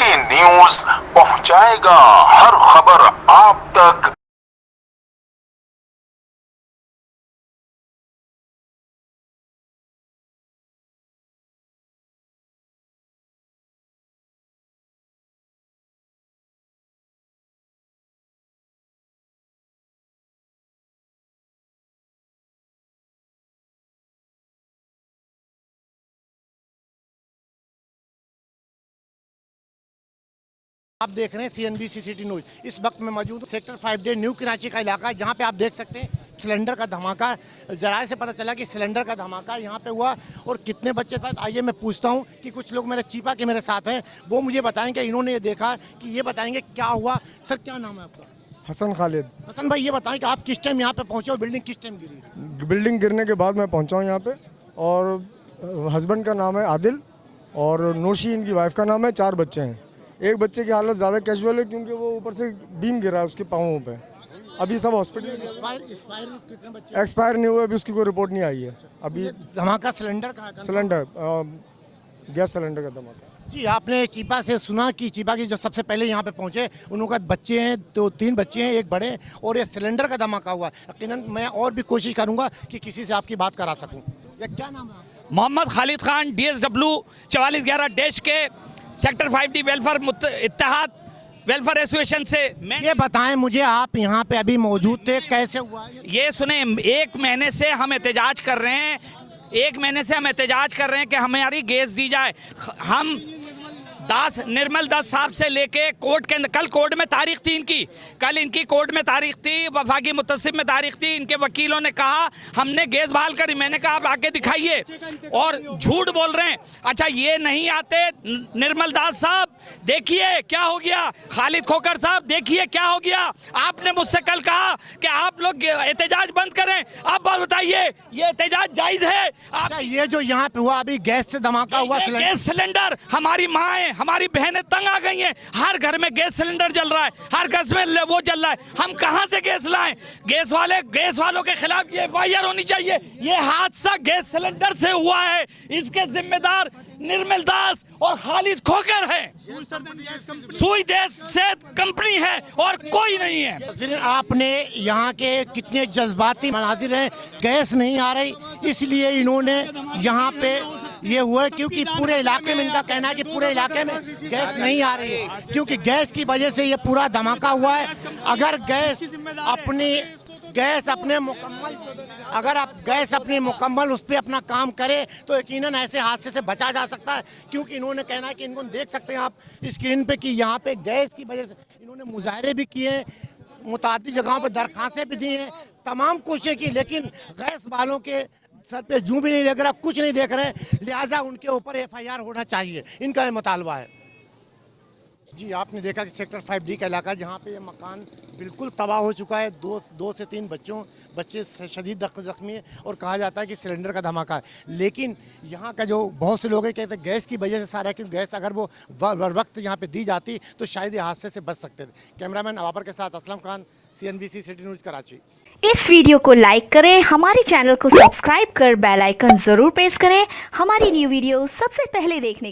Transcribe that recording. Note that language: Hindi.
सिटी न्यूज पहुंचाएगा हर खबर आप तक। आप देख रहे हैं CNBC सिटी न्यूज। इस वक्त मैं मौजूद हूं सेक्टर 5D न्यू कराची का इलाका है, जहां पे आप देख सकते हैं सिलेंडर का धमाका। जराये से पता चला कि सिलेंडर का धमाका यहाँ पे हुआ और कितने बच्चे थे। आइए मैं पूछता हूँ कि कुछ लोग मेरे चीपा के मेरे साथ हैं, वो मुझे बताएंगे, इन्होंने ये देखा कि ये बताएंगे क्या हुआ। सर क्या नाम है आपका? हसन खालिद। हसन भाई, ये बताएं कि आप किस टाइम यहाँ पे पहुँचे और बिल्डिंग किस टाइम गिरी? बिल्डिंग गिरने के बाद मैं पहुंचा हूँ यहाँ पे, और हस्बैंड का नाम है आदिल और नोशी इनकी वाइफ का नाम है। 4 बच्चे हैं। एक बच्चे की हालत ज़्यादा कैजुअल है क्योंकि वो ऊपर से बीम गिरा है उसके पाँवों पे। अभी सब हॉस्पिटल एक्सपायर नहीं हुआ, अभी उसकी कोई रिपोर्ट नहीं आई है। अभी धमाका सिलेंडर का? सिलेंडर, गैस सिलेंडर का धमाका। जी, आपने चीपा से सुना कि चीपा की जो सबसे पहले यहाँ पे पहुँचे उनका बच्चे हैं, 2-3 बच्चे हैं, एक बड़े, और ये सिलेंडर का धमाका हुआ। यकीनन मैं और भी कोशिश करूँगा कि किसी से आपकी बात करा सकूँ। ये क्या नाम है आपका? Mohammad Khalid Khan, DSW 4411 dash K sector 5D welfare Ittehad welfare association से। मैं ये बताएं मुझे, आप यहाँ पे अभी मौजूद थे, कैसे हुआ ये सुने, 1 महीने से हम एहतजाज कर रहे हैं, 1 महीने से हम एहतजाज कर रहे हैं कि हमारी गैस दी जाए। हम निर्मल दास साहब से लेके कोर्ट के अंदर, कल कोर्ट में तारीख थी इनकी, कल इनकी कोर्ट में तारीख थी, वफाकी मुतसिब में तारीख थी। इनके वकीलों ने कहा हमने गैस बहाल करी। मैंने कहा आप आके दिखाइए, और झूठ बोल रहे हैं। अच्छा, ये नहीं आते निर्मल दास साहब, देखिए क्या हो गया। खालिद खोकर साहब, देखिए क्या हो गया। आपने मुझसे कल कहा कि आप लोग एहतजाज बंद करें। अब बात बताइए, ये एहतजाज जायज है? अच्छा, ये जो यहाँ पे हुआ अभी गैस से धमाका हुआ, गैस सिलेंडर, हमारी माएँ हमारी बहनें तंग आ गई हैं। हर घर में गैस सिलेंडर जल रहा है, हर घर में वो जल रहा है। हम कहां से गैस लाएं? गैस वालों के खिलाफ ये FIR होनी चाहिए। ये हादसा गैस सिलेंडर से हुआ है, इसके जिम्मेदार निर्मल दास और खालिद खोकर है। सुई देश से कंपनी है और कोई नहीं है। आपने यहाँ के कितने जज्बाती मनाजिर हैं, गैस नहीं आ रही, इसलिए इन्होंने यहाँ पे ये हुआ, क्योंकि पूरे इलाके में इनका कहना है कि पूरे इलाके में गैस नहीं आ रही है, क्योंकि गैस की वजह से ये पूरा धमाका हुआ है। अगर गैस अपने मुकम्मल उस पर अपना काम करे तो यकीनन ऐसे हादसे से बचा जा सकता है। क्योंकि इन्होंने कहना है कि इनको देख सकते हैं आप स्क्रीन पे कि यहाँ पे गैस की वजह से इन्होंने मुजाहरे भी किए, मुतादिद जगहों पे दरखास्तें भी दी हैं, तमाम कोशिशें की, लेकिन गैस वालों के सर पे जूं भी नहीं देख रहा, कुछ नहीं देख रहे, लिहाजा उनके ऊपर FIR होना चाहिए, इनका ये मुतालबा है। जी, आपने देखा कि सेक्टर 5D का इलाका, जहाँ पे ये मकान बिल्कुल तबाह हो चुका है। 2 से 3 बच्चे शदीद जख्मी है और कहा जाता है कि सिलेंडर का धमाका है। लेकिन यहाँ का जो बहुत से लोग हैं कहते हैं गैस की वजह से सारा है, क्योंकि गैस अगर वो वक्त यहाँ पे दी जाती तो शायद ये हादसे से बच सकते थे। कैमरामैन अबाबर के साथ Aslam Khan, CNBC city news Karachi. इस वीडियो को लाइक करें, हमारे चैनल को सब्सक्राइब कर बेल आइकन जरूर प्रेस करें हमारी न्यू वीडियो सबसे पहले देखने के लिए।